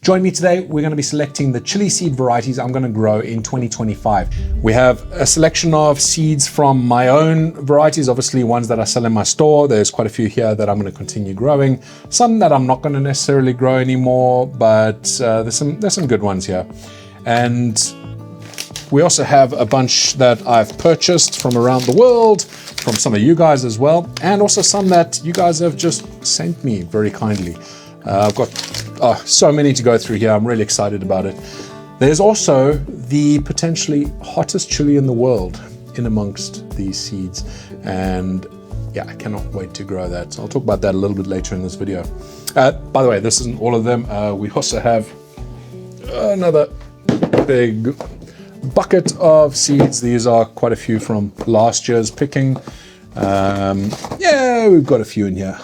Join me today. We're going to be selecting the chili seed varieties I'm going to grow in 2025. We have a selection of seeds from my own varieties, obviously ones that I sell in my store. There's quite a few here that I'm going to continue growing. Some that I'm not going to necessarily grow anymore, but there's some good ones here. And we also have a bunch that I've purchased from around the world, from some of you guys as well, and also some that you guys have just sent me very kindly. I've got so many to go through here. I'm really excited about it. There's also the potentially hottest chili in the world in amongst these seeds. And yeah, I cannot wait to grow that. So I'll talk about that a little bit later in this video. By the way, this isn't all of them. We also have another big bucket of seeds. These are quite a few from last year's picking. Yeah, we've got a few in here.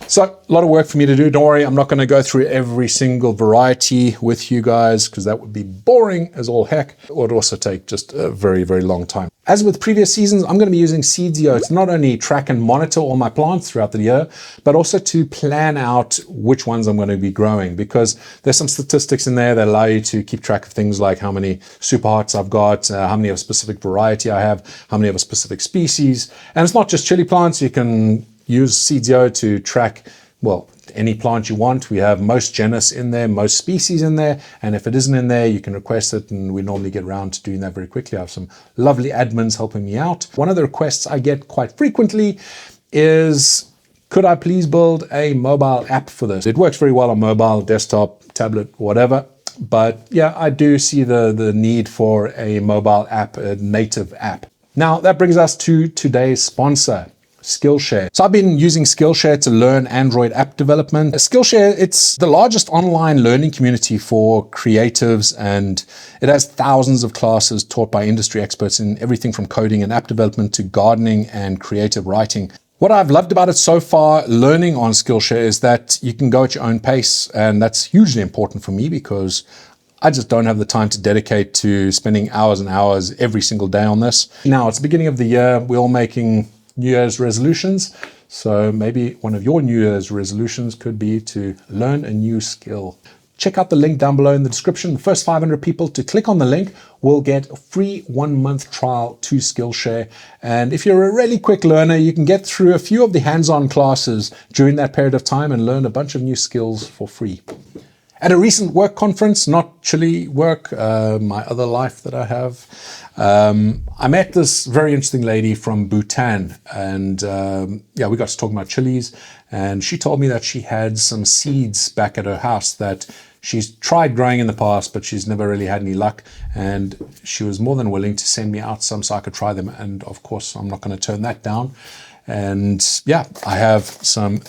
So a lot of work for me to do. Don't worry, I'm not going to go through every single variety with you guys because that would be boring as all heck. It would also take just a very, very long time. As with previous seasons, I'm going to be using Seedsio to not only track and monitor all my plants throughout the year, but also to plan out which ones I'm going to be growing, because there's some statistics in there that allow you to keep track of things like how many super hots I've got, how many of a specific variety I have, how many of a specific species. And it's not just chili plants. You can use Seedsio to track, well, any plant you want. We have most genus in there, most species in there, and if it isn't in there, you can request it, and we normally get around to doing that very quickly. I have some lovely admins helping me out. One of the requests I get quite frequently is, could I please build a mobile app for this? It works very well on mobile, desktop, tablet, whatever. But yeah, I do see the need for a mobile app, a native app. Now, that brings us to today's sponsor, Skillshare. So I've been using Skillshare to learn Android app development. Skillshare, it's the largest online learning community for creatives, and it has thousands of classes taught by industry experts in everything from coding and app development to gardening and creative writing. What I've loved about it so far, learning on Skillshare, is that you can go at your own pace, and that's hugely important for me because I just don't have the time to dedicate to spending hours and hours every single day on this. Now, it's the beginning of the year. We're all making New Year's resolutions. So maybe one of your New Year's resolutions could be to learn a new skill. Check out the link down below in the description. The first 500 people to click on the link will get a free 1-month trial to Skillshare. And if you're a really quick learner, you can get through a few of the hands-on classes during that period of time and learn a bunch of new skills for free. At a recent work conference, not chili work, my other life that I have, I met this very interesting lady from Bhutan, and yeah, we got to talking about chilies, and she told me that she had some seeds back at her house that she's tried growing in the past, but she's never really had any luck, and she was more than willing to send me out some so I could try them, and of course I'm not going to turn that down. And yeah, I have some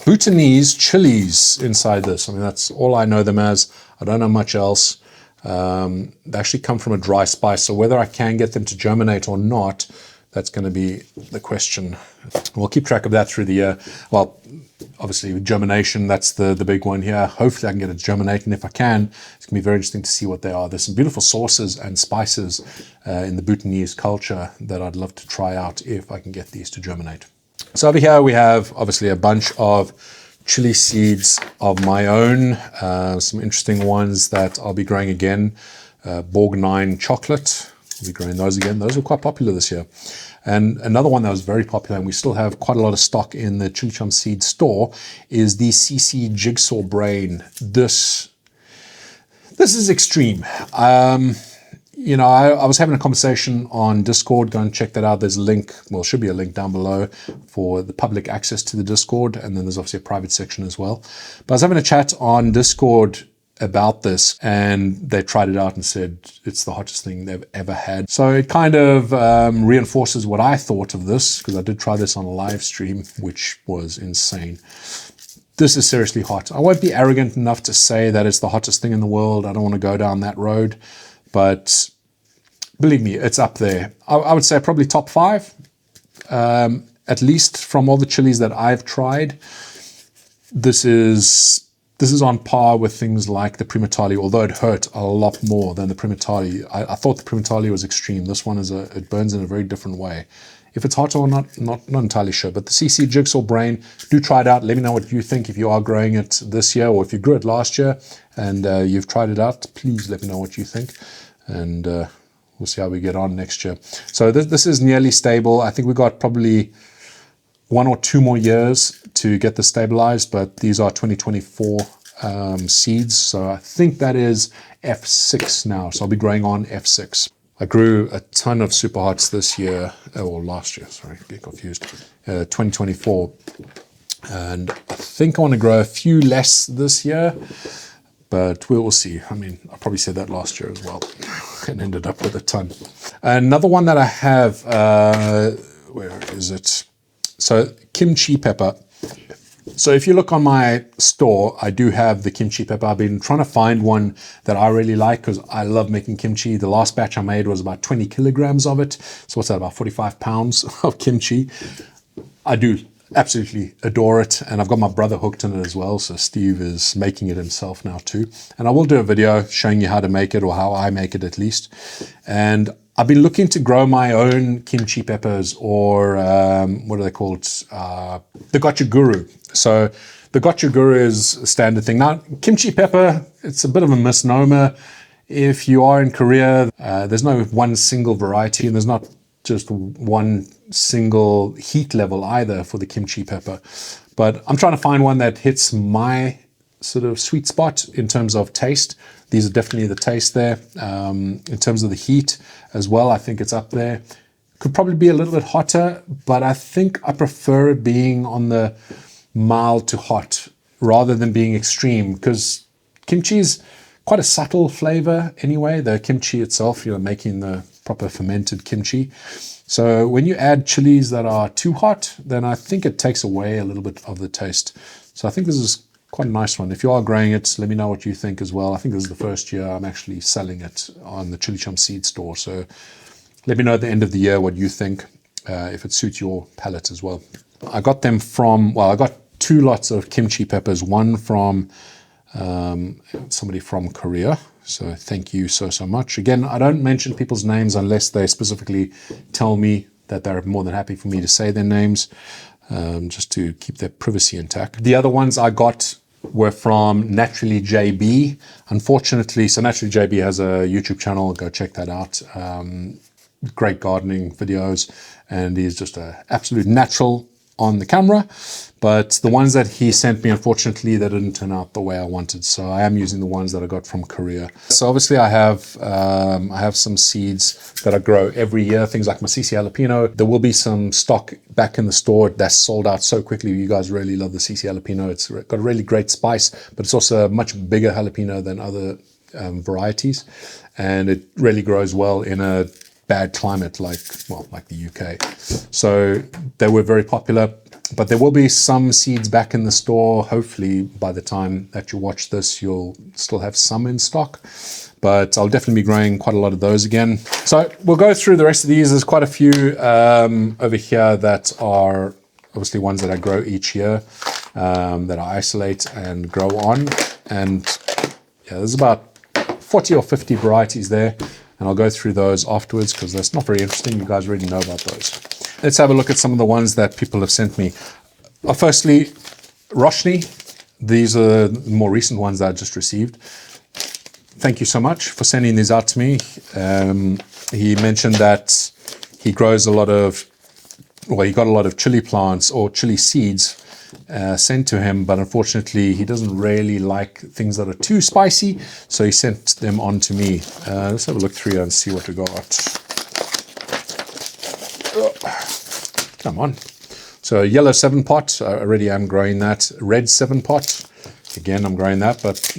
Bhutanese chilies inside this. I mean, that's all I know them as. I don't know much else. They actually come from a dry spice, so whether I can get them to germinate or not, that's going to be the question. We'll keep track of that through the year. Well, obviously with germination, that's the big one here. Hopefully I can get it to germinate, and if I can, it's going to be very interesting to see what they are. There's some beautiful sauces and spices in the Bhutanese culture that I'd love to try out if I can get these to germinate. So over here we have obviously a bunch of chili seeds of my own, some interesting ones that I'll be growing again. Borgnine chocolate, I'll be growing those again. Those were quite popular this year. And another one that was very popular, and we still have quite a lot of stock in the ChilliChump seed store, is the CC Jigsaw Brain. This is extreme. You know, I was having a conversation on Discord. Go and check that out. There's a link, well, should be a link down below for the public access to the Discord. And then there's obviously a private section as well. But I was having a chat on Discord about this, and they tried it out and said it's the hottest thing they've ever had. So it kind of reinforces what I thought of this, because I did try this on a live stream, which was insane. This is seriously hot. I won't be arrogant enough to say that it's the hottest thing in the world. I don't want to go down that road. But believe me, it's up there. I would say probably top 5, at least from all the chilies that I've tried. This is on par with things like the Primatali, although it hurt a lot more than the Primatali. I thought the Primatali was extreme. This one it burns in a very different way. If it's hot or not entirely sure. But the CC Jigsaw Brain, do try it out. Let me know what you think if you are growing it this year, or if you grew it last year and you've tried it out. Please let me know what you think, and we'll see how we get on next year. So this is nearly stable. I think we got probably 1 or 2 more years to get this stabilized, but these are 2024 seeds. So I think that is F6 now. So I'll be growing on F6. I grew a ton of super hots this year, or last year, sorry, get confused, 2024. And I think I want to grow a few less this year, but we'll see. I mean, I probably said that last year as well and ended up with a ton. Another one that I have, where is it? So kimchi pepper. So if you look on my store, I do have the kimchi pepper. I've been trying to find one that I really like because I love making kimchi. The last batch I made was about 20 kilograms of it. So what's that, about 45 pounds of kimchi. I do absolutely adore it. And I've got my brother hooked in it as well. So Steve is making it himself now too. And I will do a video showing you how to make it, or how I make it at least. And I've been looking to grow my own kimchi peppers, or what are they called? The Gochugaru. So the Gochugaru is a standard thing. Now, kimchi pepper, it's a bit of a misnomer. If you are in Korea, there's no one single variety, and there's not just one single heat level either for the kimchi pepper. But I'm trying to find one that hits my sort of sweet spot in terms of taste. These are definitely the taste there. In terms of the heat as well, I think it's up there. Could probably be a little bit hotter, but I think I prefer it being on the mild to hot rather than being extreme, because kimchi is quite a subtle flavor anyway, the kimchi itself, you know, making the proper fermented kimchi. So when you add chilies that are too hot, then I think it takes away a little bit of the taste. So I think this is quite a nice one. If you are growing it, let me know what you think as well. I think this is the first year I'm actually selling it on the ChilliChump seed store. So let me know at the end of the year what you think, if it suits your palate as well. I got them from, well, I got 2 lots of kimchi peppers, one from somebody from Korea. So thank you so much. Again, I don't mention people's names unless they specifically tell me that they're more than happy for me to say their names, just to keep their privacy intact. The other ones I got were from Naturally JB. Unfortunately, so Naturally JB has a YouTube channel. Go check that out. Great gardening videos, and he's just an absolute natural on the camera. But the ones that he sent me, unfortunately, they didn't turn out the way I wanted. So I am using the ones that I got from Korea. So obviously I have some seeds that I grow every year, things like my CC jalapeno. There will be some stock back in the store that's sold out so quickly. You guys really love the CC jalapeno. It's got a really great spice, but it's also a much bigger jalapeno than other varieties. And it really grows well in a bad climate like the UK. So they were very popular. But there will be some seeds back in the store. Hopefully by the time that you watch this, you'll still have some in stock. But I'll definitely be growing quite a lot of those again. So we'll go through the rest of these. There's quite a few over here that are obviously ones that I grow each year, that I isolate and grow on. And yeah, there's about 40 or 50 varieties there. And I'll go through those afterwards because that's not very interesting. You guys already know about those. Let's have a look at some of the ones that people have sent me. Firstly, Roshni. These are the more recent ones that I just received. Thank you so much for sending these out to me. He mentioned that he grows a lot of, well, he got a lot of chili plants or chili seeds sent to him, but unfortunately he doesn't really like things that are too spicy, so he sent them on to me. Let's have a look through and see what we got. Come on. So yellow 7-pot, I already am growing that. Red 7-pot, again, I'm growing that, but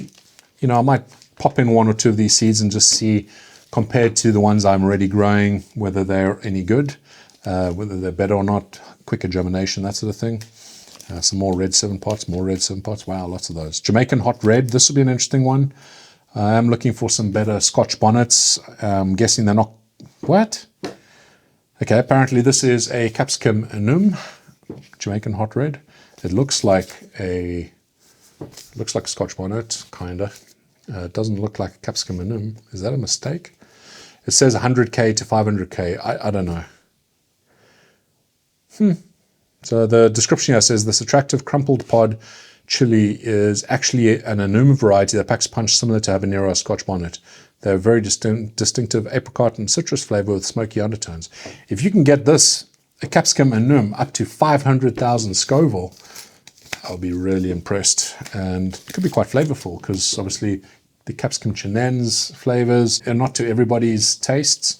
you know, I might pop in 1 or 2 of these seeds and just see, compared to the ones I'm already growing, whether they're any good, whether they're better or not, quicker germination, that sort of thing. Some more red 7-pots, more red 7-pots. Wow, lots of those. Jamaican hot red, this will be an interesting one. I am looking for some better Scotch bonnets. I'm guessing they're not, what? Okay, apparently this is a capsicum annuum, Jamaican hot red. It looks like a Scotch bonnet, kinda. It doesn't look like a capsicum annuum. Is that a mistake? It says 100K to 500K. I don't know. So the description here says, this attractive crumpled pod chili is actually an Anuma variety that packs a punch similar to habanero or Scotch bonnet. They're very distinctive apricot and citrus flavor with smoky undertones. If you can get this, a capsicum Anum, up to 500,000 Scoville, I'll be really impressed. And it could be quite flavorful because obviously the capsicum chinen's flavors are not to everybody's tastes.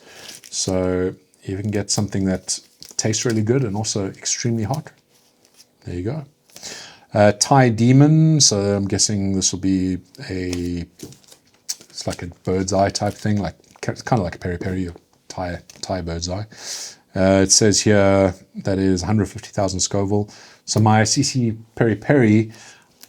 So you can get something that tastes really good and also extremely hot. There you go. Thai Demon, so I'm guessing this will be it's like a bird's eye type thing, like it's kind of like a peri-peri or Thai bird's eye. It says here that is 150,000 Scoville. So my CC peri-peri,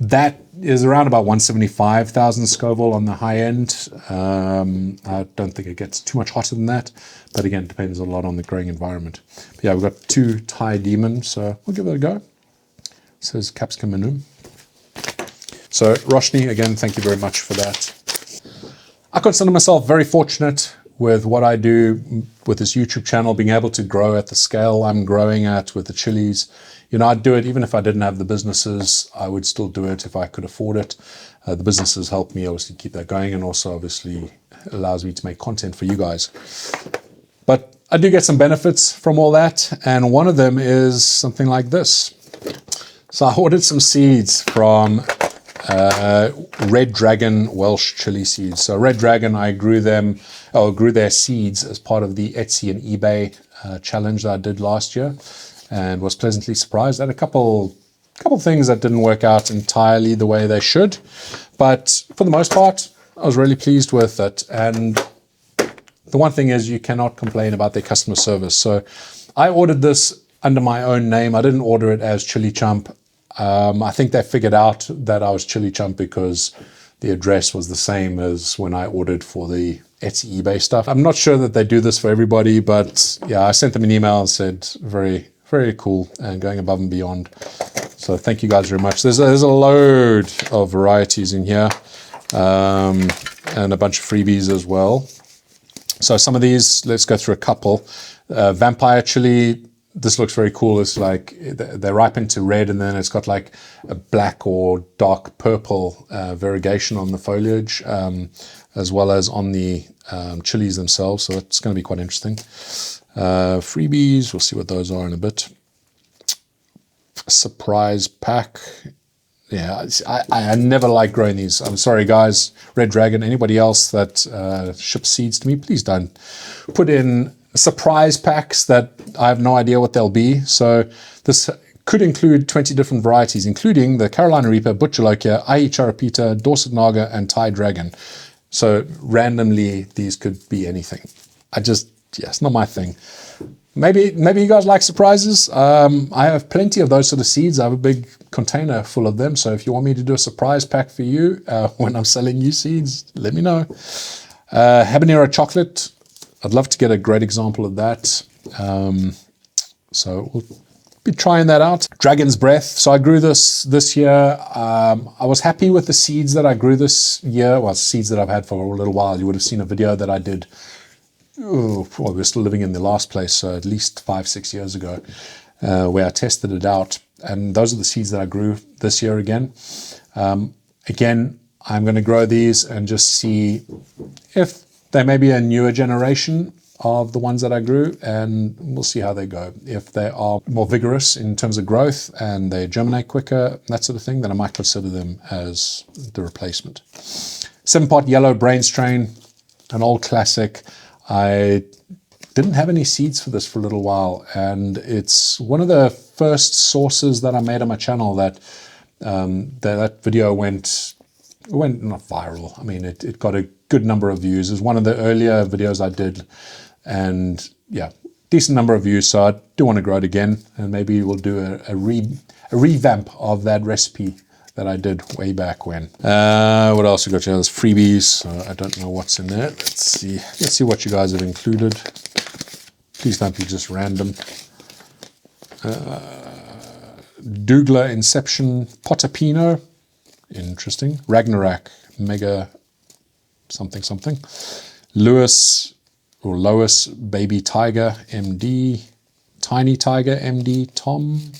that is around about 175,000 Scoville on the high end. I don't think it gets too much hotter than that, but again, it depends a lot on the growing environment. But yeah, we've got 2 Thai Demon, so we'll give it a go. It says capsicum Anum. So Roshni, again, thank you very much for that. I consider myself very fortunate with what I do with this YouTube channel, being able to grow at the scale I'm growing at with the chilies. You know, I'd do it even if I didn't have the businesses. I would still do it if I could afford it. The businesses help me obviously keep that going, and also obviously allows me to make content for you guys. But I do get some benefits from all that, and one of them is something like this. So I ordered some seeds from Red Dragon Welsh chili seeds. So Red Dragon, I grew their seeds as part of the Etsy and eBay challenge that I did last year, and was pleasantly surprised. I had a couple things that didn't work out entirely the way they should, but for the most part, I was really pleased with it. And the one thing is, you cannot complain about their customer service. So I ordered this under my own name. I didn't order it as ChilliChump. I think they figured out that I was ChilliChump because the address was the same as when I ordered for the Etsy eBay stuff. I'm not sure that they do this for everybody, but yeah, I sent them an email and said very, very cool and going above and beyond. So thank you guys very much. There's a load of varieties in here, and a bunch of freebies as well. So some of these, let's go through a couple. Vampire chili. This looks very cool. It's like they ripen to red, and then it's got like a black or dark purple variegation on the foliage, as well as on the chilies themselves. So it's going to be quite interesting. Freebies, we'll see what those are in a bit. Surprise pack. Yeah, I never like growing these. I'm sorry, guys. Red Dragon, anybody else that ships seeds to me, please don't put in surprise packs that I have no idea what they'll be. So this could include 20 different varieties, including the Carolina Reaper, Butchalokia, Ai Charapita, Dorset Naga, and Thai Dragon. So randomly, these could be anything. It's not my thing. Maybe you guys like surprises. I have plenty of those sort of seeds. I have a big container full of them. So if you want me to do a surprise pack for you when I'm selling you seeds, let me know. Habanero chocolate. I'd love to get a great example of that. So we'll be trying that out. Dragon's Breath. So I grew this year. I was happy with the seeds that I grew this year. Well, seeds that I've had for a little while. You would have seen a video that I did. We were still living in the last place, so at least 5-6 years ago, where I tested it out. And those are the seeds that I grew this year again. Again, I'm going to grow these and just see if they may be a newer generation of the ones that I grew, and we'll see how they go. If they are more vigorous in terms of growth and they germinate quicker, that sort of thing, then I might consider them as the replacement. 7-pot yellow brain strain, an old classic. I didn't have any seeds for this for a little while, and it's one of the first sources that I made on my channel that that video went not viral. I mean, it got a good number of views. It was one of the earlier videos I did, and yeah, decent number of views. So I do want to grow it again, and maybe we'll do a revamp of that recipe that I did way back when. What else we got here? There's freebies. I don't know what's in there. Let's see what you guys have included. Please don't be just random. Douglas Inception Potapino. Interesting. Ragnarok Mega something. Lois Baby Tiger MD. Tiny Tiger MD Tom,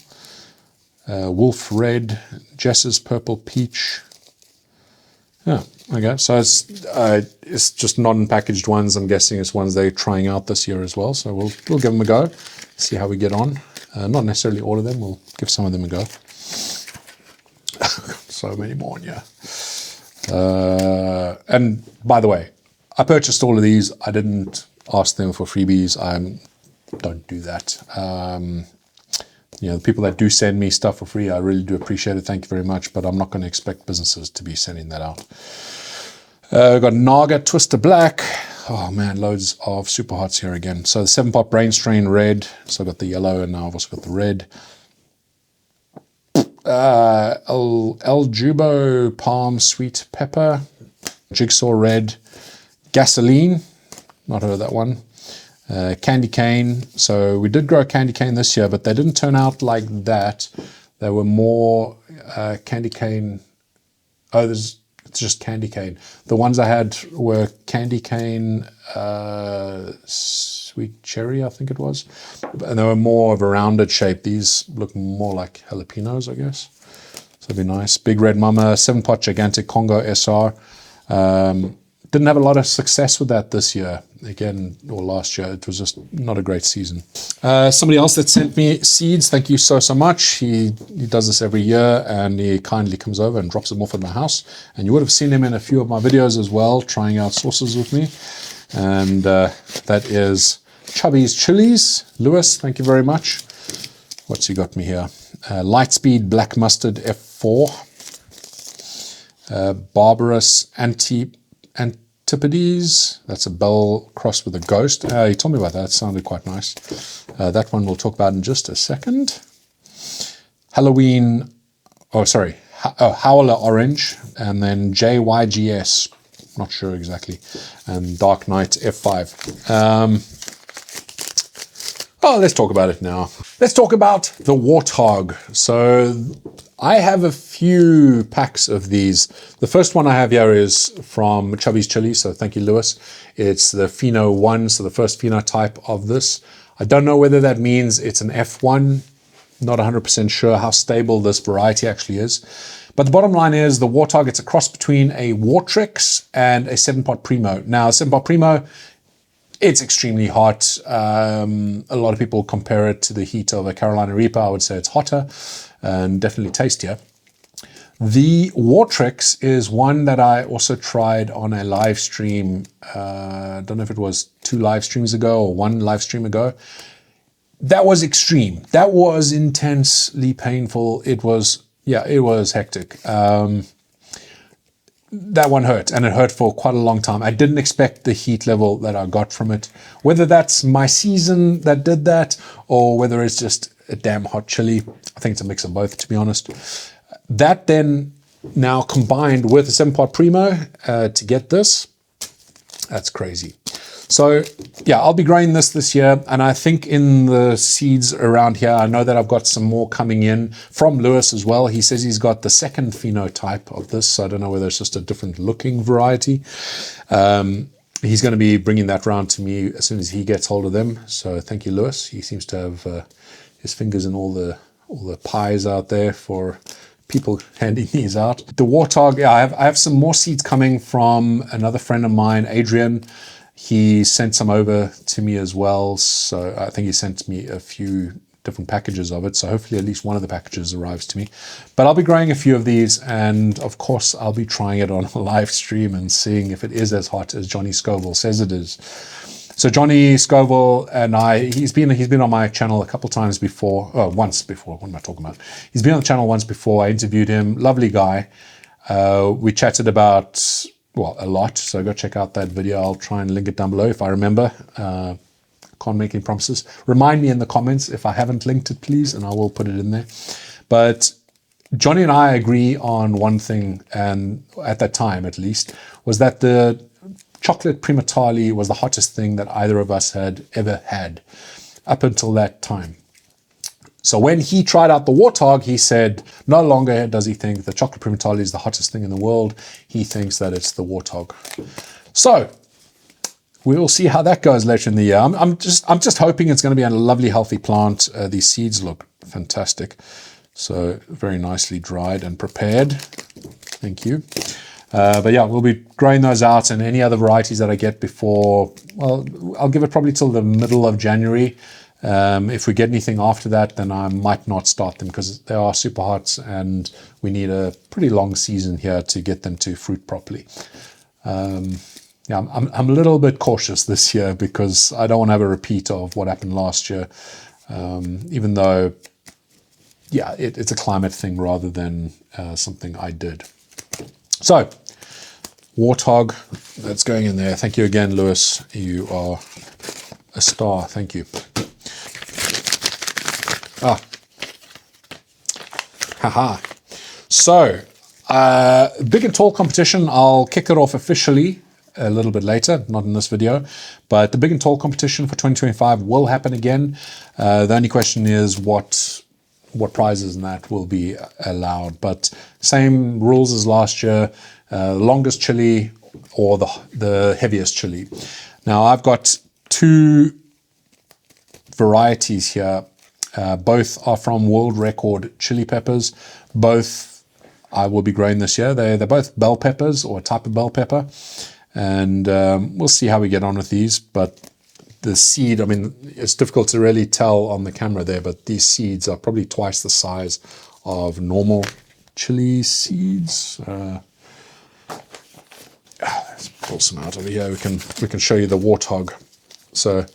Wolf Red, Jess's Purple Peach. Yeah, okay, so it's just non-packaged ones. I'm guessing it's ones they're trying out this year as well. So we'll give them a go, see how we get on. Not necessarily all of them. We'll give some of them a go. So many more in here. And by the way, I purchased all of these. I didn't ask them for freebies. I don't do that. You know, the people that do send me stuff for free, I really do appreciate it. Thank you very much. But I'm not going to expect businesses to be sending that out. We've got Naga Twister Black. Oh man, loads of super hots here again. So the 7-pot Brain Strain Red. So I've got the yellow and now I've also got the red. El Jubo Palm Sweet Pepper. Jigsaw Red. Gasoline. Not heard of that one. Candy cane. So we did grow candy cane this year, but they didn't turn out like that. They were more candy cane. Oh, it's just candy cane. The ones I had were candy cane, sweet cherry, I think it was. And they were more of a rounded shape. These look more like jalapenos, I guess. So it'd be nice. Big Red Mama, 7-pot Gigantic Congo SR. Didn't have a lot of success with that this year. Again, or last year, it was just not a great season. Somebody else that sent me seeds, thank you so much. He does this every year and he kindly comes over and drops them off at my house. And you would have seen him in a few of my videos as well, trying out sauces with me. And that is Chubby's Chilies. Lewis, thank you very much. What's he got me here? Lightspeed Black Mustard F4. Barbarous Antipodes. That's a bell crossed with a ghost. He told me about that. It sounded quite nice. That one we'll talk about in just a second. Halloween. Oh, sorry. Howler Orange. And then JYGS. Not sure exactly. And Dark Knight F5. Oh, let's talk about it now. Let's talk about the Warthog. So I have a few packs of these. The first one I have here is from Chubby's Chili, so thank you, Lewis. It's the Pheno 1, so the first phenotype of this. I don't know whether that means it's an F1. Not 100% sure how stable this variety actually is. But the bottom line is the Warthog, it's a cross between a Wartrix and a 7-pot Primo. Now, 7-pot Primo, it's extremely hot. A lot of people compare it to the heat of a Carolina Reaper. I would say it's hotter and definitely tastier. The Wartrix is one that I also tried on a live stream. I don't know if it was 2 live streams ago or 1 live stream ago. That was extreme. That was intensely painful. It was hectic. That one hurt, and it hurt for quite a long time. I didn't expect the heat level that I got from it. Whether that's my season that did that, or whether it's just a damn hot chili. I think it's a mix of both, to be honest. That then now combined with a 7-pot Primo to get this, that's crazy. So yeah, I'll be growing this year, and I think in the seeds around here, I know that I've got some more coming in from Lewis as well. He says he's got the second phenotype of this, so I don't know whether it's just a different looking variety. He's going to be bringing that round to me as soon as he gets hold of them. So thank you, Lewis. He seems to have his fingers in all the pies out there for people handing these out. The Warthog, yeah, I have some more seeds coming from another friend of mine, Adrian. He sent some over to me as well. So I think he sent me a few different packages of it. So hopefully at least one of the packages arrives to me. But I'll be growing a few of these. And of course, I'll be trying it on a live stream and seeing if it is as hot as Johnny Scoville says it is. So Johnny Scoville and he's been on my channel a couple times before. Oh, once before. What am I talking about? He's been on the channel once before. I interviewed him. Lovely guy. We chatted about, well, a lot. So go check out that video. I'll try and link it down below if I remember. Can't make any promises. Remind me in the comments if I haven't linked it, please, and I will put it in there. But Johnny and I agree on one thing, and at that time at least, was that the chocolate primatali was the hottest thing that either of us had ever had up until that time. So when he tried out the Warthog, he said no longer does he think the chocolate primatali is the hottest thing in the world. He thinks that it's the Warthog. So we'll see how that goes later in the year. I'm just hoping it's going to be a lovely, healthy plant. These seeds look fantastic. So very nicely dried and prepared. Thank you. But yeah, we'll be growing those out, and any other varieties that I get before, well, I'll give it probably till the middle of January. If we get anything after that, then I might not start them because they are super hot and we need a pretty long season here to get them to fruit properly. Yeah, I'm a little bit cautious this year because I don't want to have a repeat of what happened last year, even though, yeah, it's a climate thing rather than something I did. So, Warthog, that's going in there. Thank you again, Lewis. You are a star. Thank you. Haha. So, big and tall competition. I'll kick it off officially a little bit later, not in this video, but the big and tall competition for 2025 will happen again. The only question is what prizes and that will be allowed, but same rules as last year. Longest chili or the heaviest chili. Now I've got two varieties here. Both are from world record chili peppers. Both I will be growing this year. They're both bell peppers, or a type of bell pepper, and we'll see how we get on with these. But the seed, I mean, it's difficult to really tell on the camera there, but these seeds are probably twice the size of normal chili seeds. Let's pull some out over here. We can show you the Warthog. So I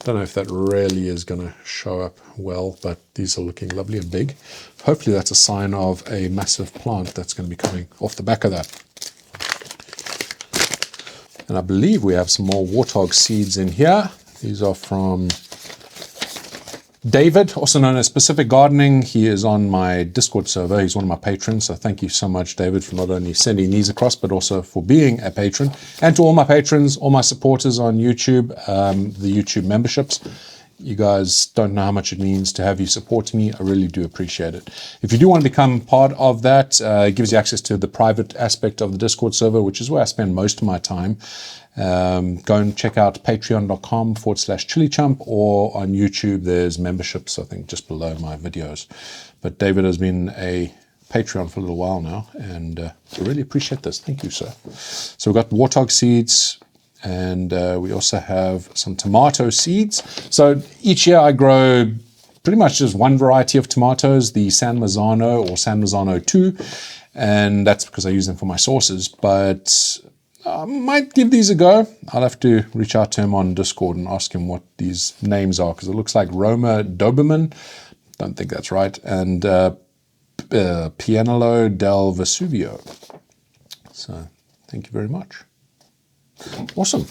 don't know if that really is going to show up well, but these are looking lovely and big. Hopefully that's a sign of a massive plant that's going to be coming off the back of that. And I believe we have some more Warthog seeds in here. These are from David, also known as Specific Gardening. He is on my Discord server. He's one of my patrons. So thank you so much, David, for not only sending these across, but also for being a patron. And to all my patrons, all my supporters on YouTube, the YouTube memberships. You guys don't know how much it means to have you supporting me. I really do appreciate it. If you do want to become part of that, it gives you access to the private aspect of the Discord server, which is where I spend most of my time. Go and check out patreon.com/ChilliChump, or on YouTube there's memberships, I think, just below my videos. But David has been a Patreon for a little while now, and I really appreciate this. Thank you, sir. So we've got Warthog seeds, and we also have some tomato seeds. So each year I grow pretty much just one variety of tomatoes, the San Marzano or San Marzano 2, and that's because I use them for my sauces. But I might give these a go. I'll have to reach out to him on Discord and ask him what these names are, because it looks like Roma Doberman. Don't think that's right. And Pianello del Vesuvio. So thank you very much. Awesome.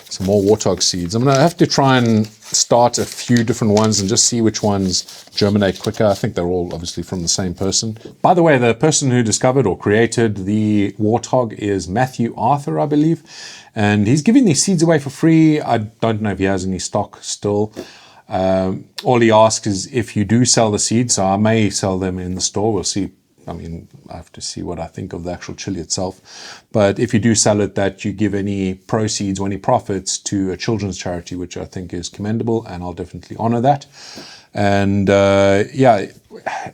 Some more Warthog seeds. I'm going to have to try and start a few different ones and just see which ones germinate quicker. I think they're all obviously from the same person. By the way, the person who discovered or created the Warthog is Matthew Arthur, I believe. And he's giving these seeds away for free. I don't know if he has any stock still. All he asks is if you do sell the seeds, so I may sell them in the store. We'll see. I mean, I have to see what I think of the actual chili itself. But if you do sell it, that you give any proceeds or any profits to a children's charity, which I think is commendable, and I'll definitely honor that. And yeah,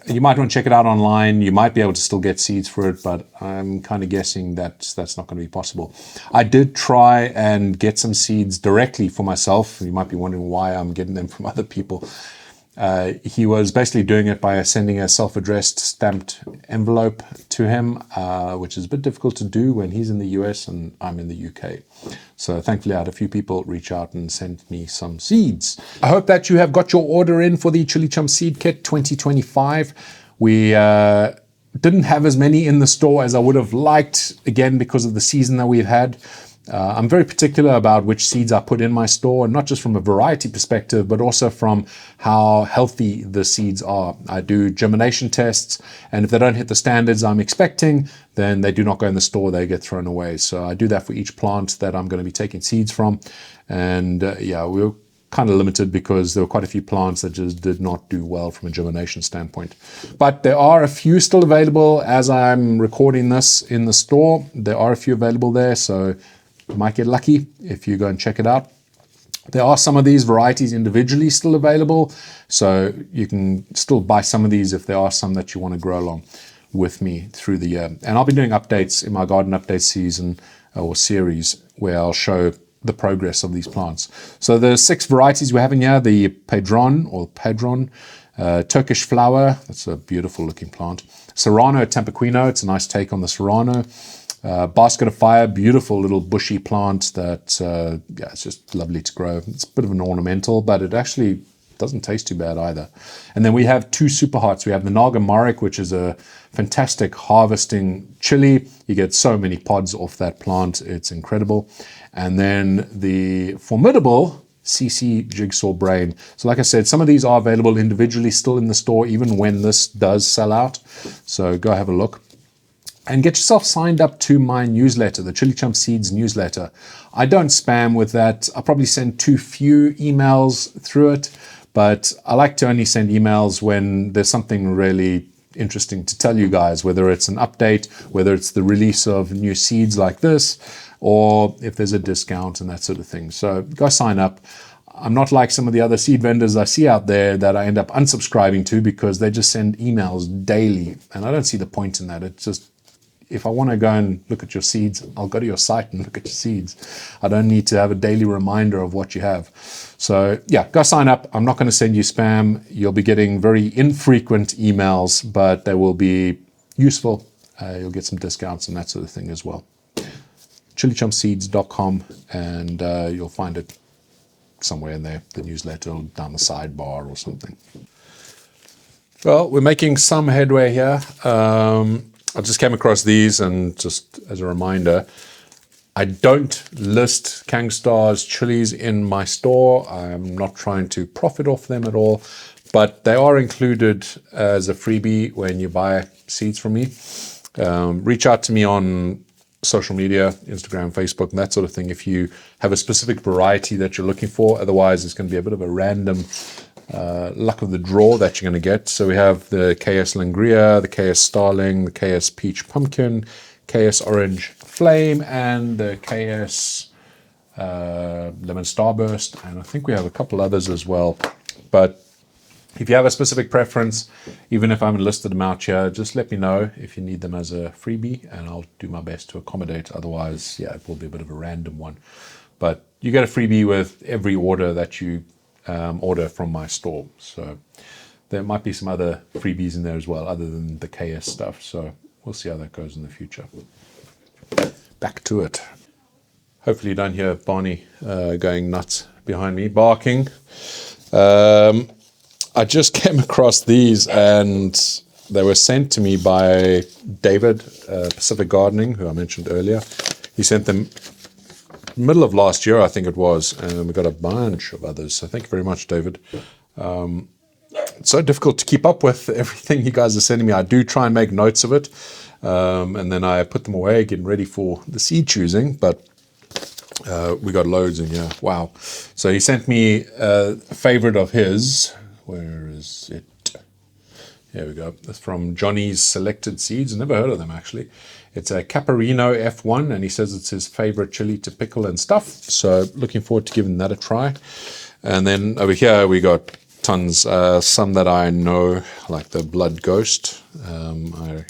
you might want to check it out online. You might be able to still get seeds for it, but I'm kind of guessing that that's not going to be possible. I did try and get some seeds directly for myself. You might be wondering why I'm getting them from other people. He was basically doing it by sending a self-addressed stamped envelope to him, which is a bit difficult to do when he's in the US and I'm in the UK. So thankfully I had a few people reach out and send me some seeds. I hope that you have got your order in for the ChilliChump Seed Kit 2025. We didn't have as many in the store as I would have liked, again, because of the season that we've had. I'm very particular about which seeds I put in my store, not just from a variety perspective, but also from how healthy the seeds are. I do germination tests, and if they don't hit the standards I'm expecting, then they do not go in the store, they get thrown away. So I do that for each plant that I'm going to be taking seeds from. And yeah, we were kind of limited because there were quite a few plants that just did not do well from a germination standpoint. But there are a few still available as I'm recording this in the store. There are a few available there, so You might get lucky if you go and check it out. There are some of these varieties individually still available, so you can still buy some of these if there are some that you want to grow along with me through the year. And I'll be doing updates in my garden update season or series where I'll show the progress of these plants. So the 6 varieties we have in here: the Padron, Turkish flower, that's a beautiful looking plant. Serrano Tampiquino, it's a nice take on the Serrano. Basket of Fire, beautiful little bushy plant that, yeah, it's just lovely to grow. It's a bit of an ornamental, but it actually doesn't taste too bad either. And then we have 2 super hots. We have the Naga Marek, which is a fantastic harvesting chili. You get so many pods off that plant. It's incredible. And then the formidable CC Jigsaw Brain. So like I said, some of these are available individually still in the store, even when this does sell out. So go have a look. And get yourself signed up to my newsletter, the ChilliChump Seeds newsletter. I don't spam with that. I probably send too few emails through it, but I like to only send emails when there's something really interesting to tell you guys, whether it's an update, whether it's the release of new seeds like this, or if there's a discount and that sort of thing. So go sign up. I'm not like some of the other seed vendors I see out there that I end up unsubscribing to because they just send emails daily, and I don't see the point in that. It's just, if I want to go and look at your seeds, I'll go to your site and look at your seeds. I don't need to have a daily reminder of what you have. So yeah, go sign up. I'm not going to send you spam. You'll be getting very infrequent emails, but they will be useful. You'll get some discounts and that sort of thing as well. ChilliChumpSeeds.com, and you'll find it somewhere in there, the newsletter, or down the sidebar or something. Well, we're making some headway here. I just came across these, and just as a reminder, I don't list KhangStarr's chilies in my store. I'm not trying to profit off them at all, but they are included as a freebie when you buy seeds from me. Reach out to me on social media, Instagram, Facebook, and that sort of thing if you have a specific variety that you're looking for. Otherwise, it's going to be a bit of a random luck of the draw that you're going to get. So we have the KS Langria, the KS Starling, the KS Peach Pumpkin, KS Orange Flame, and the KS Lemon Starburst, and I think we have a couple others as well. But if you have a specific preference, even if I haven't listed them out here, just let me know if you need them as a freebie, and I'll do my best to accommodate. Otherwise, yeah, it will be a bit of a random one. But you get a freebie with every order that you order from my store. So there might be some other freebies in there as well, other than the KS stuff. So we'll see how that goes in the future. Back to it. Hopefully you don't hear Barney going nuts behind me, barking. I just came across these, and they were sent to me by David, Pacific Gardening, who I mentioned earlier. He sent them middle of last year, I think it was, and we got a bunch of others. So thank you very much, David. It's so difficult to keep up with everything you guys are sending me. I do try and make notes of it, and then I put them away, getting ready for the seed choosing, but we got loads in here. Wow. So he sent me a favorite of his. Where is it? Here we go. It's from Johnny's Selected Seeds. Never heard of them, actually. It's a Caparino F1, and he says it's his favorite chili to pickle and stuff. So looking forward to giving that a try. And then over here we got tons. Some that I know, like the Blood Ghost. I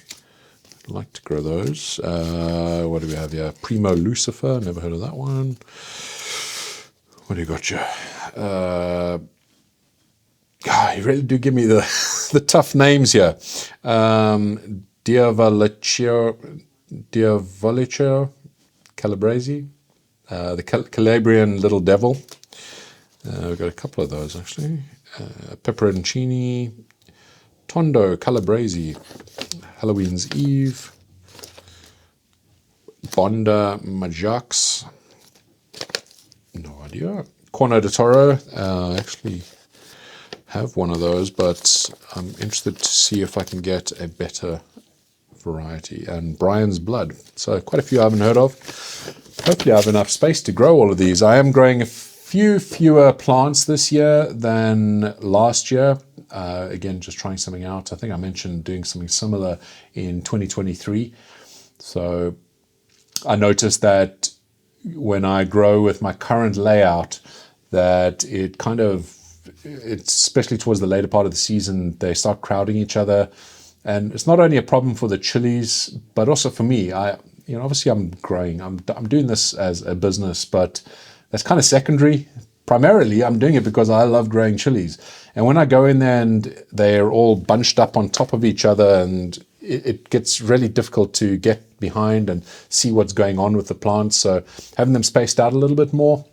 like to grow those. What do we have here? Primo Lucifer. Never heard of that one. What do you got here? God, you really do give me the tough names here. Diavolicio Calabrese, the Calabrian Little Devil. We've got a couple of those, actually. Peperoncini, Tondo Calabrese, Halloween's Eve, Bonda Majax, no idea. Corno de Toro, actually have one of those, but I'm interested to see if I can get a better variety. And Brian's Blood. So quite a few I haven't heard of. Hopefully I have enough space to grow all of these. I am growing a few fewer plants this year than last year. Again, just trying something out. I think I mentioned doing something similar in 2023. So I noticed that when I grow with my current layout that it kind of, it's especially towards the later part of the season, they start crowding each other. And it's not only a problem for the chilies, but also for me. Obviously I'm growing, I'm doing this as a business, but that's kind of secondary. Primarily, I'm doing it because I love growing chilies. And when I go in there and they're all bunched up on top of each other, and it gets really difficult to get behind and see what's going on with the plants. So having them spaced out a little bit more,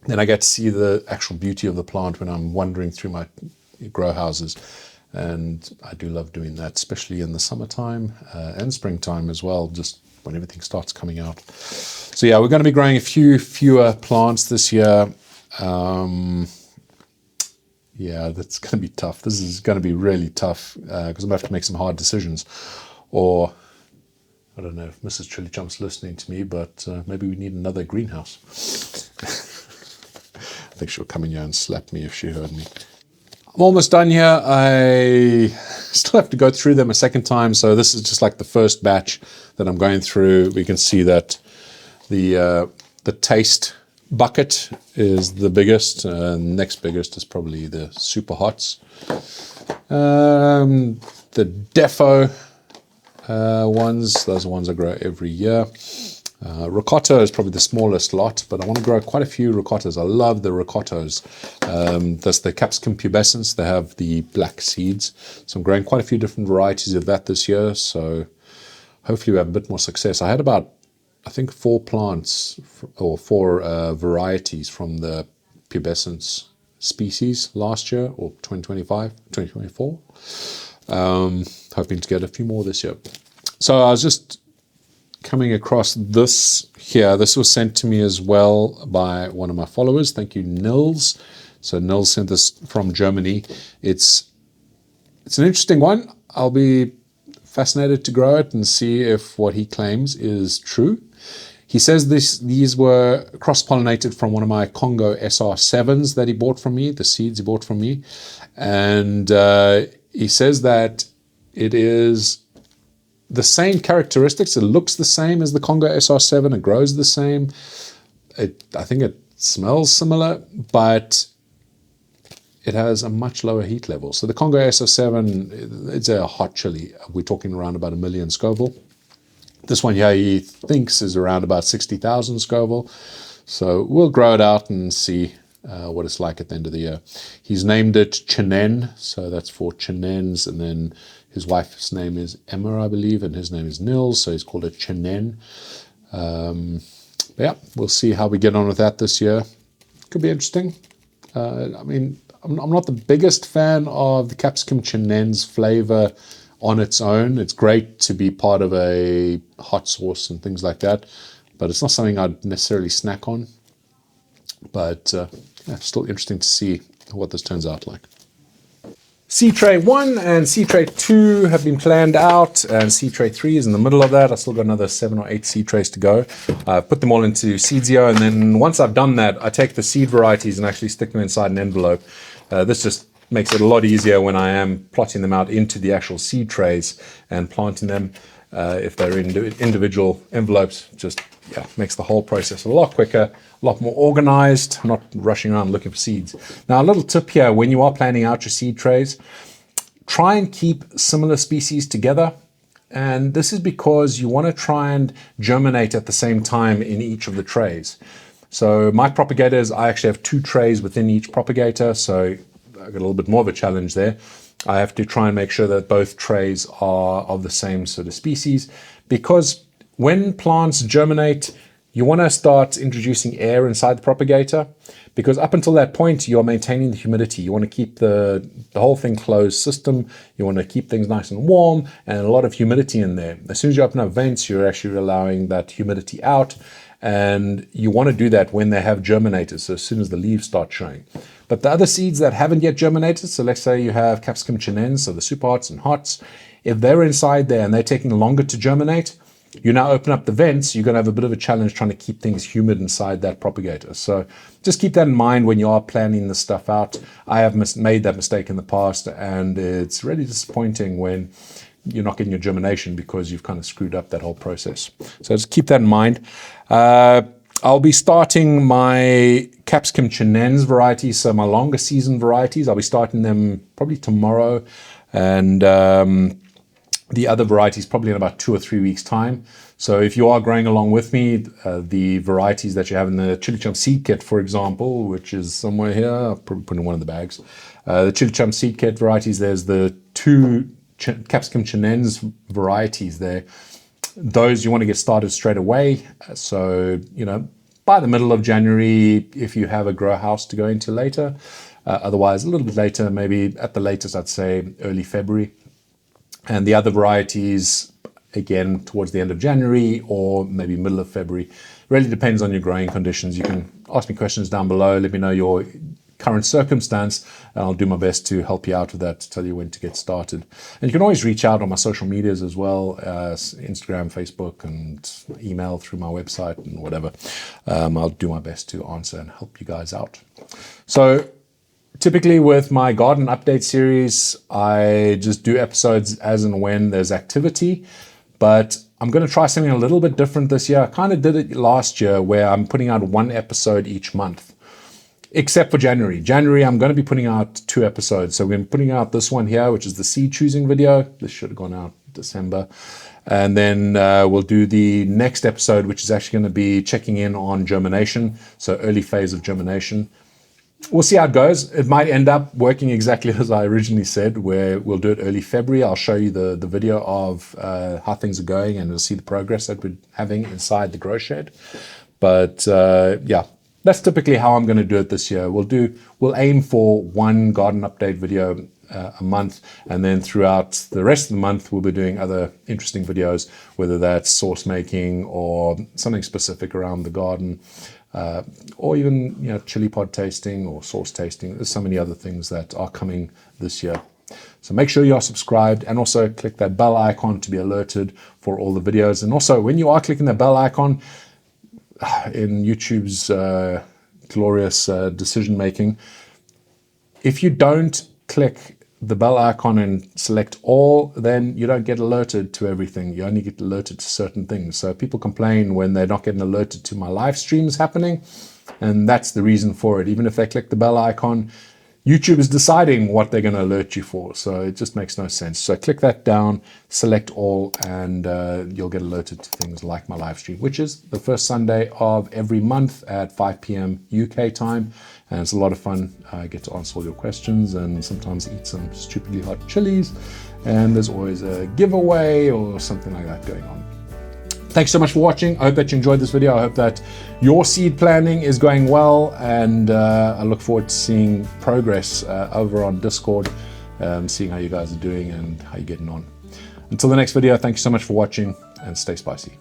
then I get to see the actual beauty of the plant when I'm wandering through my grow houses. And I do love doing that, especially in the summertime and springtime as well, just when everything starts coming out. So yeah, we're going to be growing a few fewer plants this year. Yeah, that's going to be tough. This is going to be really tough because I'm going to have to make some hard decisions. Or, I don't know if Mrs. ChilliChump's listening to me, but maybe we need another greenhouse. I think she'll come in here and slap me if she heard me. I'm almost done here. I still have to go through them a second time. So this is just like the first batch that I'm going through. We can see that the taste bucket is the biggest. Next biggest is probably the super hots. The defo ones, those are ones I grow every year. Ricotta is probably the smallest lot, but I want to grow quite a few ricottas. I love the ricottos. That's the capsicum pubescens. They have the black seeds. So I'm growing quite a few different varieties of that this year. So hopefully we have a bit more success. I had about, I think, 4 plants or 4 varieties from the pubescens species last year, or 2024. Hoping to get a few more this year. So I was just coming across this here. This was sent to me as well by one of my followers. Thank you, Nils. So Nils sent this from Germany. It's an interesting one. I'll be fascinated to grow it and see if what he claims is true. He says these were cross-pollinated from one of my Congo SR7s that he bought from me, the seeds he bought from me. And he says that it is the same characteristics. It looks the same as the Congo SR7. It grows the same. I think it smells similar, but it has a much lower heat level. So the Congo SR7, it's a hot chili. We're talking around about 1 million Scoville. This one here he thinks is around about 60,000 Scoville. So we'll grow it out and see what it's like at the end of the year. He's named it Chinen, so that's for Chinens, and then his wife's name is Emma, I believe, and his name is Nils, so he's called it Chinen. Yeah, we'll see how we get on with that this year. Could be interesting. I mean, I'm not the biggest fan of the capsicum Chinen's flavor on its own. It's great to be part of a hot sauce and things like that, but it's not something I'd necessarily snack on. But yeah, still interesting to see what this turns out like. Seed tray 1 and seed tray 2 have been planned out, and seed tray 3 is in the middle of that. I've still got another 7 or 8 seed trays to go. I've put them all into Seedsio, and then once I've done that, I take the seed varieties and actually stick them inside an envelope. This just makes it a lot easier when I am plotting them out into the actual seed trays and planting them. If they're in individual envelopes, just makes the whole process a lot quicker, a lot more organized. I'm not rushing around looking for seeds. Now, a little tip here: when you are planning out your seed trays, try and keep similar species together. And this is because you want to try and germinate at the same time in each of the trays. So my propagators, I actually have 2 trays within each propagator, so I've got a little bit more of a challenge there. I have to try and make sure that both trays are of the same sort of species, because when plants germinate, you want to start introducing air inside the propagator, because up until that point, you're maintaining the humidity. You want to keep the whole thing closed system. You want to keep things nice and warm and a lot of humidity in there. As soon as you open up vents, you're actually allowing that humidity out, and you want to do that when they have germinated, so as soon as the leaves start showing. But the other seeds that haven't yet germinated, so let's say you have capsicum chinense, so the super hots and hots, if they're inside there and they're taking longer to germinate, you now open up the vents, you're going to have a bit of a challenge trying to keep things humid inside that propagator. So just keep that in mind when you are planning this stuff out. I have made that mistake in the past, and it's really disappointing when you're not getting your germination because you've kind of screwed up that whole process. So just keep that in mind. I'll be starting my Capsicum Chinense varieties, so my longer season varieties. I'll be starting them probably tomorrow, and the other varieties probably in about 2 or 3 weeks' time. So if you are growing along with me, the varieties that you have in the ChilliChump seed kit, for example, which is somewhere here, I'll probably put in one of the bags. The ChilliChump seed kit varieties, there's the 2 Capsicum Chinense varieties there. Those you want to get started straight away. So, you know, by the middle of January, if you have a grow house to go into later. Otherwise, a little bit later, maybe at the latest, I'd say early February. And the other varieties, again, towards the end of January or maybe middle of February. Really depends on your growing conditions. You can ask me questions down below. Let me know your current circumstance, and I'll do my best to help you out with that, to tell you when to get started. And you can always reach out on my social medias as well, Instagram, Facebook, and email through my website and whatever. I'll do my best to answer and help you guys out. So typically with my garden update series, I just do episodes as and when there's activity, but I'm going to try something a little bit different this year. I kind of did it last year where I'm putting out 1 episode each month. Except for January. January, I'm going to be putting out 2 episodes. So we're going to be putting out this one here, which is the seed choosing video. This should have gone out December. And then we'll do the next episode, which is actually going to be checking in on germination. So early phase of germination. We'll see how it goes. It might end up working exactly as I originally said, where we'll do it early February. I'll show you the video of how things are going, and we'll see the progress that we're having inside the grow shed. But yeah. That's typically how I'm going to do it this year. We'll aim for 1 garden update video a month, and then throughout the rest of the month we'll be doing other interesting videos, whether that's sauce making or something specific around the garden, or even, you know, chili pod tasting or sauce tasting. There's so many other things that are coming this year. So make sure you are subscribed, and also click that bell icon to be alerted for all the videos. And also, when you are clicking the bell icon, in YouTube's glorious decision making, if you don't click the bell icon and select all, then you don't get alerted to everything. You only get alerted to certain things. So people complain when they're not getting alerted to my live streams happening, and that's the reason for it. Even if they click the bell icon, YouTube is deciding what they're going to alert you for, so it just makes no sense. So click that down, select all, and you'll get alerted to things like my live stream, which is the first Sunday of every month at 5 p.m. UK time, and it's a lot of fun. I get to answer all your questions and sometimes eat some stupidly hot chilies, and there's always a giveaway or something like that going on. Thanks so much for watching. I hope that you enjoyed this video. I hope that your seed planning is going well, and I look forward to seeing progress over on Discord, seeing how you guys are doing and how you're getting on. Until the next video, thank you so much for watching, and stay spicy.